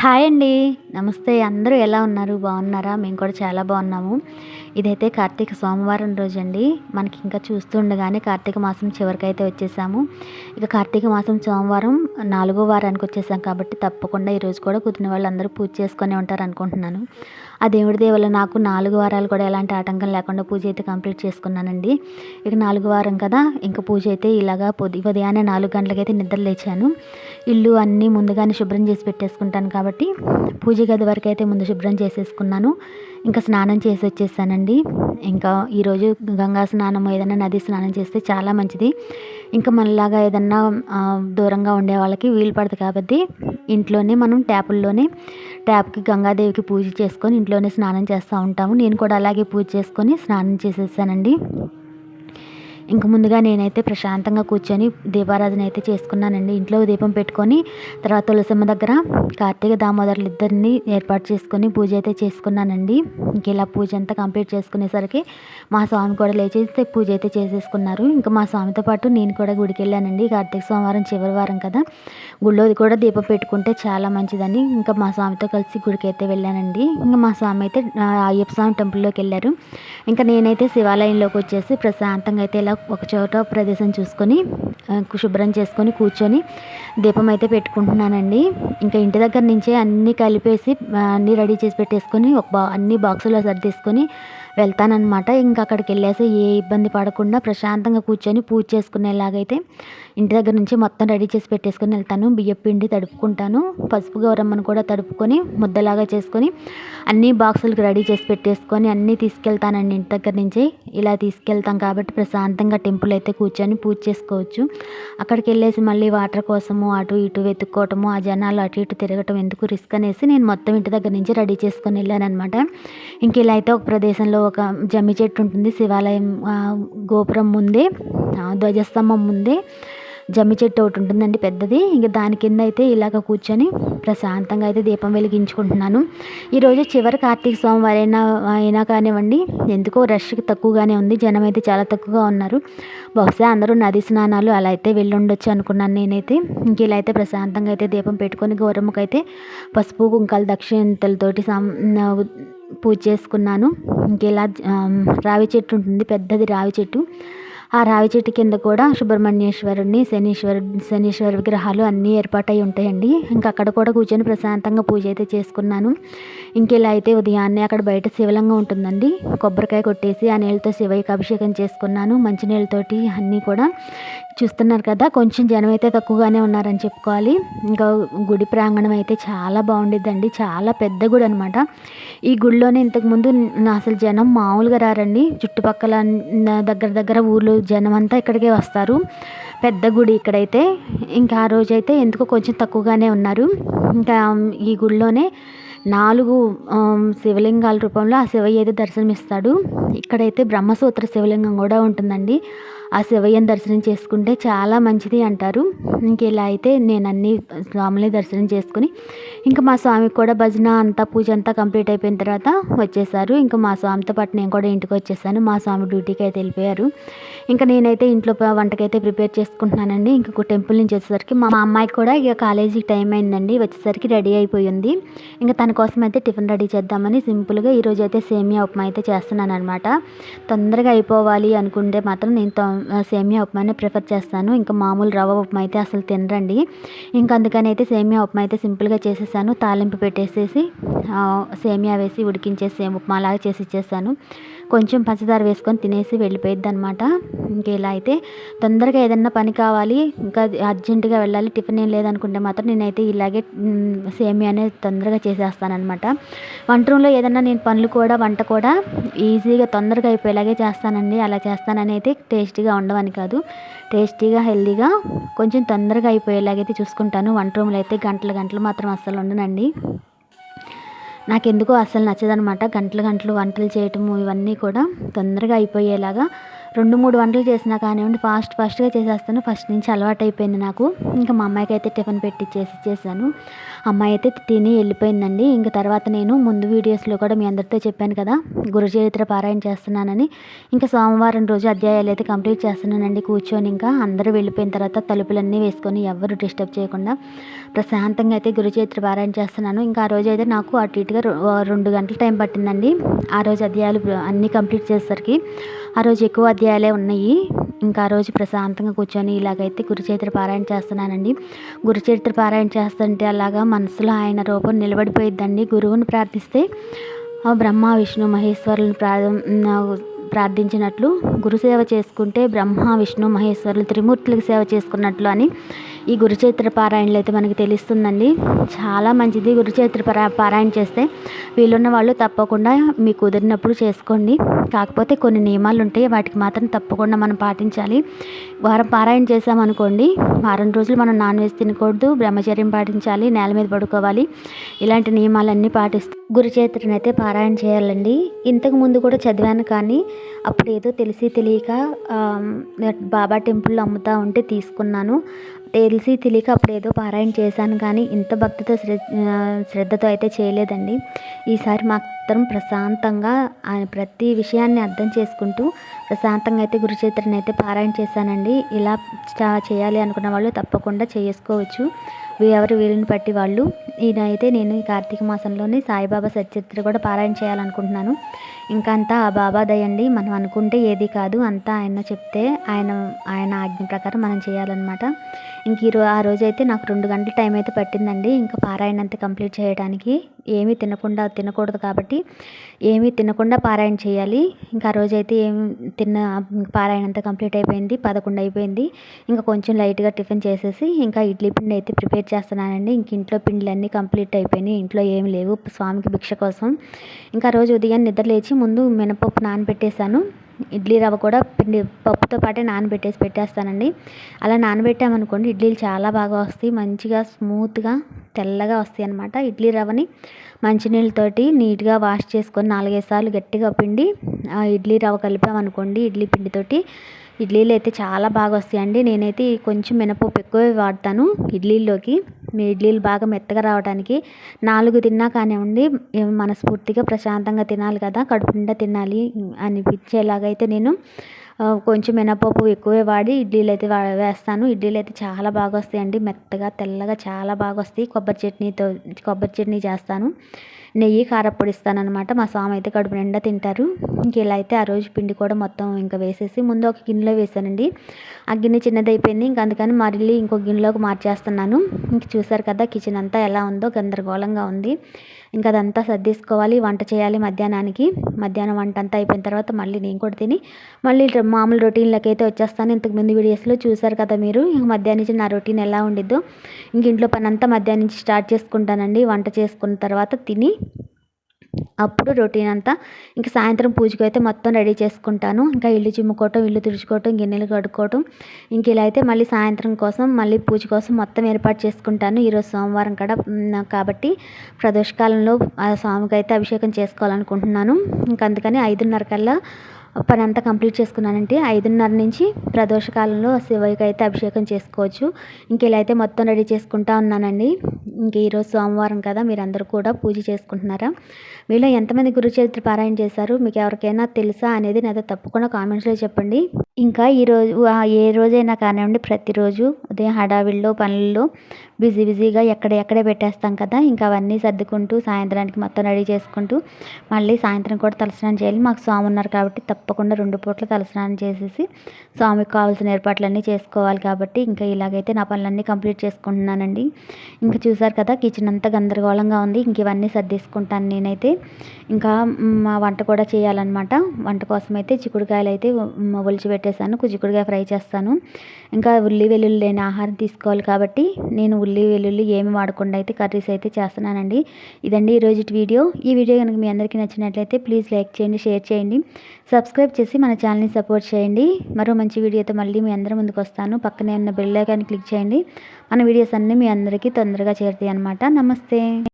Hi అండి. నమస్తే. అందరూ ఎలా ఉన్నారు? బాగున్నారా? మేము కూడా చాలా బాగున్నాము. ఇదైతే కార్తీక సోమవారం రోజండి. మనకి ఇంకా చూస్తూ ఉండగానే కార్తీక మాసం చివరికైతే వచ్చేసాము. ఇక కార్తీక మాసం సోమవారం 4వ వారానికి వచ్చేసాం కాబట్టి తప్పకుండా ఈరోజు కూడా కుదిరిన వాళ్ళందరూ పూజ చేసుకునే ఉంటారు అనుకుంటున్నాను. ఆ దేవుడి దయ వల్ల నాకు 4 వారాలు కూడా ఎలాంటి ఆటంకం లేకుండా పూజ అయితే కంప్లీట్ చేసుకున్నానండి. ఇక 4 వారం కదా, ఇంక పూజ అయితే ఇలాగా ఉదయాన్నే 4 గంటలకైతే నిద్ర లేచాను. ఇల్లు అన్నీ ముందుగానే శుభ్రం చేసి పెట్టేసుకుంటాను కాబట్టి పూజ గది వరకు అయితే ముందు శుభ్రం చేసేసుకున్నాను. ఇంకా స్నానం చేసి వచ్చేసానండి. ఇంకా ఈరోజు గంగా స్నానం ఏదైనా నది స్నానం చేస్తే చాలా మంచిది. ఇంకా మనలాగా ఏదన్నా దూరంగా ఉండే వాళ్ళకి వీలు పడదు కాబట్టి ఇంట్లోనే మనం ట్యాప్కి గంగాదేవికి పూజ చేసుకొని ఇంట్లోనే స్నానం చేస్తూ ఉంటాము. నేను కూడా అలాగే పూజ చేసుకొని స్నానం చేసేసానండి. ఇంక ముందుగా నేనైతే ప్రశాంతంగా కూర్చొని దీపారాధన అయితే చేసుకున్నానండి. ఇంట్లో దీపం పెట్టుకొని తర్వాత తులసమ్మ దగ్గర కార్తీక దామోదరులు ఇద్దరిని ఏర్పాటు చేసుకొని పూజ అయితే చేసుకున్నానండి. ఇంక ఇలా పూజ అంతా కంప్లీట్ చేసుకునేసరికి మా స్వామి కూడా లేచి పూజ అయితే చేసేసుకున్నారు. ఇంకా మా స్వామితో పాటు నేను కూడా గుడికి వెళ్ళానండి. కార్తీక సోమవారం చివరి వారం కదా, గుళ్ళోది కూడా దీపం పెట్టుకుంటే చాలా మంచిదని ఇంకా మా స్వామితో కలిసి గుడికి అయితే వెళ్ళానండి. ఇంకా మా స్వామి అయితే అయ్యప్ప స్వామి టెంపుల్లోకి వెళ్ళారు. ఇంకా నేనైతే శివాలయంలోకి వచ్చేసి ప్రశాంతంగా అయితే ఇలా ఒక చోట ప్రదేశం చూసుకొని శుభ్రం చేసుకొని కూర్చొని దీపం అయితే పెట్టుకుంటున్నానండి. ఇంకా ఇంటి దగ్గర నుంచే అన్నీ కలిపేసి అన్నీ రెడీ చేసి పెట్టేసుకొని అన్ని బాక్సులో సర్దేసుకొని వెళ్తానన్నమాట. ఇంకా అక్కడికి వెళ్ళేసి ఏ ఇబ్బంది పడకుండా ప్రశాంతంగా కూర్చొని పూజ చేసుకునేలాగైతే ఇంటి దగ్గర నుంచి మొత్తం రెడీ చేసి పెట్టేసుకొని వెళ్తాను. బియ్యం పిండి తడుపుకుంటాను, పసుపు గౌరమ్మను కూడా తడుపుకొని ముద్దలాగా చేసుకొని అన్నీ బాక్సులకు రెడీ చేసి పెట్టేసుకొని అన్నీ తీసుకెళ్తానండి. ఇంటి దగ్గర నుంచి ఇలా తీసుకెళ్తాం కాబట్టి ప్రశాంతంగా టెంపుల్ అయితే కూర్చొని పూజ చేసుకోవచ్చు. అక్కడికి వెళ్ళేసి మళ్ళీ వాటర్ కోసము అటు ఇటు వెతుక్కోవటము, ఆ జనాలు అటు ఇటు తిరగటం ఎందుకు రిస్క్ అనేసి నేను మొత్తం ఇంటి దగ్గర నుంచి రెడీ చేసుకొని వెళ్ళాను అనమాట. ఇంక ఇలా అయితే ఒక ప్రదేశంలో ఒక జమ్మి చెట్టు ఉంటుంది. శివాలయం గోపురం ముందే ధ్వజస్తంభం ముందే జమ్మి చెట్టు ఒకటి ఉంటుందండి పెద్దది. ఇంక దాని కింద అయితే ఇలాగ కూర్చొని ప్రశాంతంగా అయితే దీపం వెలిగించుకుంటున్నాను. ఈరోజు చివరి కార్తీక సోమవారం అయినా కానివ్వండి, ఎందుకో రష్ తక్కువగానే ఉంది. జనం అయితే చాలా తక్కువగా ఉన్నారు. బహుశా అందరూ నది స్నానాలు అలా అయితే వెళ్ళుండొచ్చు అనుకున్నాను నేనైతే. ఇంక ఇలా అయితే ప్రశాంతంగా అయితే దీపం పెట్టుకొని గౌరమ్మకైతే పసుపు కుంకాలు దక్షిణతలతోటి పూజ చేసుకున్నాను. ఇంకెలా రావి చెట్టు ఉంటుంది, పెద్దది రావి చెట్టు. ఆ రావి చెట్టు కింద కూడా సుబ్రహ్మణ్యేశ్వరుడిని శనీశ్వర విగ్రహాలు అన్నీ ఏర్పాటై ఉంటాయండి. ఇంకా అక్కడ కూడా కూర్చొని ప్రశాంతంగా పూజ అయితే చేసుకున్నాను. ఇంకెలా అయితే ఉదయాన్నే అక్కడ బయట శివలింగం ఉంటుందండి. కొబ్బరికాయ కొట్టేసి ఆ నీళ్ళతో శివయ్యకి అభిషేకం చేసుకున్నాను. మంచినీళ్ళతోటి అన్నీ కూడా చూస్తున్నారు కదా, కొంచెం జనం అయితే తక్కువగానే ఉన్నారని చెప్పుకోవాలి. ఇంకా గుడి ప్రాంగణం అయితే చాలా బాగుండిద్దండి. చాలా పెద్ద గుడి అనమాట. ఈ గుడిలోనే ఇంతకుముందు అసలు జనం మామూలుగా రారండి. చుట్టుపక్కల దగ్గర ఊర్లు జనం అంతా ఇక్కడికే వస్తారు. పెద్ద గుడి ఇక్కడైతే. ఇంకా ఆ రోజైతే ఎందుకో కొంచెం తక్కువగానే ఉన్నారు. ఇంకా ఈ గుడిలోనే 4 శివలింగాల రూపంలో ఆ శివయ్య అయితే దర్శనమిస్తాడు. ఇక్కడైతే బ్రహ్మసూత్ర శివలింగం కూడా ఉంటుందండి. ఆ శివయ్యని దర్శనం చేసుకుంటే చాలా మంచిది అంటారు. ఇంక ఇలా అయితే నేను అన్ని స్వాములని దర్శనం చేసుకుని ఇంకా మా స్వామికి కూడా భజన అంతా పూజ అంతా కంప్లీట్ అయిపోయిన తర్వాత వచ్చేసారు. ఇంకా మా స్వామితో పాటు నేను కూడా ఇంటికి వచ్చేసాను. మా స్వామి డ్యూటీకి అయితే వెళ్ళిపోయారు. ఇంకా నేనైతే ఇంట్లో వంటకైతే ప్రిపేర్ చేసుకుంటున్నానండి. ఇంక టెంపుల్ నుంచి వచ్చేసరికి మా అమ్మాయికి కూడా ఇక కాలేజీకి టైం అయిందండి. వచ్చేసరికి రెడీ అయిపోయింది. ఇంకా తన కోసం అయితే టిఫిన్ రెడీ చేద్దామని సింపుల్గా ఈరోజు అయితే సేమియా ఉప్మా అయితే చేస్తున్నాను అనమాట. తొందరగా అయిపోవాలి అనుకుంటే మాత్రం నేను సేమియా ఉప్మానే ప్రిఫర్ చేస్తాను. ఇంకా మామూలు రవ్వ ఉప్మా అయితే అసలు తినరండి. ఇంకా అందుకని అయితే సేమియా ఉప్మా అయితే సింపుల్గా చేసేసాను. తాలింపు పెట్టేసేసి సేమియా వేసి ఉడికించేసి ఉప్మా లాగా చేసి ఇచ్చేసాను. కొంచెం పంచదార వేసుకొని తినేసి వెళ్ళిపోయిద్ది అనమాట. ఇంక ఇలా అయితే తొందరగా ఏదన్నా పని కావాలి, ఇంకా అర్జెంటుగా వెళ్ళాలి, టిఫిన్ ఏం లేదనుకుంటే మాత్రం నేనైతే ఇలాగే సేమియా అనేది తొందరగా చేసేస్తానమాట. వంట రూమ్లో ఏదన్నా నేను వంట కూడా ఈజీగా తొందరగా అయిపోయేలాగే చేస్తానండి. అలా చేస్తానని అయితే టేస్టీగా ఉండవని కాదు, టేస్టీగా హెల్తీగా కొంచెం తొందరగా అయిపోయేలాగైతే చూసుకుంటాను. వంట రూమ్లో అయితే గంటలు మాత్రం అస్సలు ఉండనండి. నాకెందుకో అస్సలు నచ్చదనమాట. గంటలు వంటలు చేయటము ఇవన్నీ కూడా తొందరగా అయిపోయేలాగా 2-3 వంటలు చేసినా కానివ్వండి ఫాస్ట్‌గా చేసేస్తాను. ఫస్ట్ నుంచి అలవాటైపోయింది నాకు. ఇంకా మా అమ్మాయికైతే టిఫిన్ ఇచ్చేసాను. అమ్మాయి అయితే తిని వెళ్ళిపోయిందండి. ఇంక తర్వాత నేను ముందు వీడియోస్‌లో కూడా మీ అందరితో చెప్పాను కదా! గురుచరిత్ర పారాయణ చేస్తున్నానని. ఇంకా సోమవారం రోజు అధ్యాయాలైతే కంప్లీట్ చేస్తున్నానండి కూర్చొని. ఇంకా అందరూ వెళ్ళిపోయిన తర్వాత తలుపులన్నీ వేసుకొని ఎవ్వరు డిస్టర్బ్ చేయకుండా ప్రశాంతంగా అయితే గురుచరిత్ర పారాయణ చేస్తున్నాను. ఇంకా ఆ రోజైతే నాకు అటు ఇటుగా 2 గంటల టైం పట్టిందండి. ఆ రోజు అధ్యాయాలు అన్నీ కంప్లీట్ చేసేసరికి. ఆ రోజు ఎక్కువ అధ్యాయాలే ఉన్నాయి. ఇంకా ఆ రోజు ప్రశాంతంగా కూర్చొని ఇలాగైతే గురుచరిత్ర పారాయణ చేస్తున్నానండి. గురుచరిత్ర పారాయణ చేస్తుంటే అలాగా మనసులో ఆయన రూపం నిలబడిపోయిద్దండి. గురువుని ప్రార్థిస్తే బ్రహ్మ విష్ణు మహేశ్వరులను ప్రార్థించినట్లు, గురుసేవ చేసుకుంటే బ్రహ్మ విష్ణు మహేశ్వరులు త్రిమూర్తులకు సేవ చేసుకున్నట్లు అని ఈ గురుచరిత్ర పారాయణలో అయితే మనకి తెలుస్తుందండి. చాలా మంచిది గురుచరిత్ర పారాయణ చేస్తే. వీలున్న వాళ్ళు తప్పకుండా మీకు కుదిరినప్పుడు చేసుకోండి. కాకపోతే కొన్ని నియమాలు ఉంటాయి, వాటికి మాత్రం తప్పకుండా మనం పాటించాలి. వారం పారాయణ చేసామనుకోండి, వారం రోజులు మనం నాన్ వెజ్ తినకూడదు, బ్రహ్మచర్యం పాటించాలి, నేల మీద పడుకోవాలి. ఇలాంటి నియమాలన్నీ పాటిస్తూ గురుచరిత్రను అయితే పారాయణ చేయాలండి. ఇంతకు ముందు కూడా చదివాను, కానీ అప్పుడు ఏదో తెలిసి తెలియక బాబా టెంపుల్లో అమ్ముతూ ఉంటే తీసుకున్నాను. తెలిసి తెలియక అప్పుడు ఏదో పారాయణ చేశాను, కానీ ఇంత భక్తితో శ్రద్ధతో అయితే చేయలేదండి. ఈసారి మాత్రం ప్రశాంతంగా ప్రతి విషయాన్ని అర్థం చేసుకుంటూ ప్రశాంతంగా అయితే గురుచరిత్రను అయితే పారాయణ చేశానండి. ఇలా చేయాలి అనుకున్న వాళ్ళు తప్పకుండా చేసుకోవచ్చు, ఎవరు వీలుని బట్టి వాళ్ళు. ఇదైతే నేను ఈ కార్తీక మాసంలోనే సాయిబాబా సచరిత్ర కూడా పారాయణ చేయాలనుకుంటున్నాను. ఇంకా అంతా ఆ బాబా దయండి. మనం అనుకుంటే ఏది కాదు, అంతా ఆయన చెప్తే ఆయన ఆజ్ఞ ప్రకారం మనం చేయాలన్నమాట. ఇంక ఆ రోజైతే నాకు 2 గంటల టైం అయితే పట్టిందండి. ఇంకా పారాయణ అంతా కంప్లీట్ చేయడానికి. ఏమీ తినకూడదు కాబట్టి ఏమీ తినకుండా పారాయణ చేయాలి. ఇంకా ఆ రోజైతే పారాయణ అంతా కంప్లీట్ అయిపోయింది. 11 అయిపోయింది. ఇంకా కొంచెం లైట్గా టిఫిన్ చేసేసి ఇంకా ఇడ్లీ పిండి అయితే ప్రిపేర్ చేస్తున్నానండి. ఇంక ఇంట్లో పిండిలన్నీ కంప్లీట్ అయిపోయినాయి. ఇంట్లో ఏమి లేవు స్వామికి భిక్ష కోసం. ఇంకా రోజు ఉదయం నిద్ర లేచి ముందు మినపప్పు నానబెట్టేశాను. ఇడ్లీ రవ్వ కూడా పప్పుతో పాటే పెట్టేస్తానండి. అలా నానబెట్టామనుకోండి ఇడ్లీలు చాలా బాగా వస్తాయి, మంచిగా స్మూత్గా తెల్లగా వస్తాయి అన్నమాట. ఇడ్లీ రవ్వని మంచినీళ్ళతోటి నీట్గా వాష్ చేసుకొని 4-5 సార్లు గట్టిగా పిండి ఇడ్లీ రవ్వ కలిపామనుకోండి, ఇడ్లీ పిండితోటి ఇడ్లీలు అయితే చాలా బాగా వస్తాయండి. నేనైతే కొంచెం మినపప్పు ఎక్కువే వాడతాను ఇడ్లీల్లోకి. మీ ఇడ్లీలు బాగా మెత్తగా రావడానికి. 4 తిన్నా కానివ్వండి, మనస్ఫూర్తిగా ప్రశాంతంగా తినాలి కదా, కడుపు నిండా తినాలి అనిపించేలాగైతే నేను కొంచెం మినపప్పు ఎక్కువే వాడి ఇడ్లీలు అయితే వేస్తాను. ఇడ్లీలు అయితే చాలా బాగా వస్తాయండి, మెత్తగా తెల్లగా చాలా బాగా వస్తాయి. కొబ్బరి చట్నీ చేస్తాను, నెయ్యి కారప్పొడి ఇస్తానన్నమాట. మా స్వామి అయితే కడుపు నిండా తింటారు. ఇంక ఇలా అయితే ఆ రోజు పిండి కూడా మొత్తం ఇంకా వేసేసి ముందు ఒక గిన్నెలో వేసానండి. ఆ గిన్నె చిన్నదైపోయింది, ఇంక అందుకని మళ్ళీ ఇంకో గిన్నెలోకి మార్చేస్తున్నాను. ఇంక చూసారు కదా కిచెన్ అంతా ఎలా ఉందో, గందరగోళంగా ఉంది. ఇంకా అదంతా సర్దేసుకోవాలి, వంట చేయాలి మధ్యాహ్నానికి. మధ్యాహ్నం వంట అంతా అయిపోయిన తర్వాత మళ్ళీ నేను కూడా తిని మళ్ళీ మామూలు రొటీన్లకి అయితే వచ్చేస్తాను. ఇంతకుముందు వీడియోస్లో చూసారు కదా మీరు. ఇంక మధ్యాహ్నం నుంచి నా రొటీన్ ఎలా ఉండిద్దో, ఇంక ఇంట్లో పని అంతా మధ్యాహ్నం నుంచి స్టార్ట్ చేసుకుంటానండి. వంట చేసుకున్న తర్వాత తిని అప్పుడు రొటీన్ అంతా. ఇంక సాయంత్రం పూజకు అయితే మొత్తం రెడీ చేసుకుంటాను. ఇంకా ఇల్లు చిమ్ముకోవటం, ఇల్లు తుడుచుకోవటం, గిన్నెలు కడుక్కోవటం. ఇంక ఇలా అయితే మళ్ళీ సాయంత్రం కోసం మళ్ళీ పూజ కోసం మొత్తం ఏర్పాటు చేసుకుంటాను. ఈరోజు సోమవారం కూడా కాబట్టి ప్రదోషకాలంలో ఆ స్వామికి అయితే అభిషేకం చేసుకోవాలనుకుంటున్నాను. ఇంక అందుకని 5:30 కల్లా పని అంతా కంప్లీట్ చేసుకున్నానంటే 5:30 నుంచి ప్రదోషకాలంలో శివయ్యకి అయితే అభిషేకం చేసుకోవచ్చు. ఇంక ఇలా అయితే మొత్తం రెడీ చేసుకుంటా ఉన్నానండి. ఇంక ఈరోజు సోమవారం కదా, మీరందరూ కూడా పూజ చేసుకుంటున్నారా? మీలో ఎంతమంది గురుచరిత్ర పారాయణ చేశారు? మీకు ఎవరికైనా తెలుసా అనేది నాతో తప్పకుండా కామెంట్స్లో చెప్పండి. ఇంకా ఈరోజు ఏ రోజైనా కానివ్వండి, ప్రతిరోజు ఉదయం హడావిడిలో పనుల్లో బిజీగా ఎక్కడే పెట్టేస్తాం కదా. ఇంకా అవన్నీ సర్దుకుంటూ సాయంత్రానికి మొత్తం రెడీ చేసుకుంటూ మళ్ళీ సాయంత్రం కూడా తలస్నానం చేయాలి. మాకు స్వామి ఉన్నారు కాబట్టి తప్పకుండా 2 పూట్ల తలస్నానం చేసేసి స్వామికి కావాల్సిన ఏర్పాట్లన్నీ చేసుకోవాలి కాబట్టి ఇంకా ఇలాగైతే నా పనులన్నీ కంప్లీట్ చేసుకుంటున్నానండి. ఇంకా చూసారు కదా కిచెన్ అంతా గందరగోళంగా ఉంది. ఇంక ఇవన్నీ సర్దేసుకుంటాను నేనైతే. ఇంకా మా వంట కూడా చేయాలన్నమాట. వంట కోసం అయితే చిక్కుడుకాయలు అయితే ఒలిచి పెట్టేశాను, చిక్కుడుకాయ ఫ్రై చేస్తాను. ఇంకా ఉల్లి వెల్లుల్లి లేని ఆహారం తీసుకోవాలి కాబట్టి నేను ఉల్లి వెల్లుల్లి ఏమి వాడకుండా అయితే కర్రీస్ అయితే చేస్తున్నానండి. ఇదండి ఈరోజు వీడియో. ఈ వీడియో కనుక మీ అందరికీ నచ్చినట్లయితే ప్లీజ్ లైక్ చేయండి, షేర్ చేయండి, సబ్స్క్రైబ్ చేసి మన ఛానల్ని సపోర్ట్ చేయండి. మరో మంచి వీడియోతో మళ్ళీ మీ అందరి ముందుకు వస్తాను. పక్కనే ఉన్న బెల్ ఐకాన్ క్లిక్ చేయండి. మన వీడియోస్ అన్నీ మీ అందరికీ తొందరగా చేరుతాయి అన్నమాట. నమస్తే.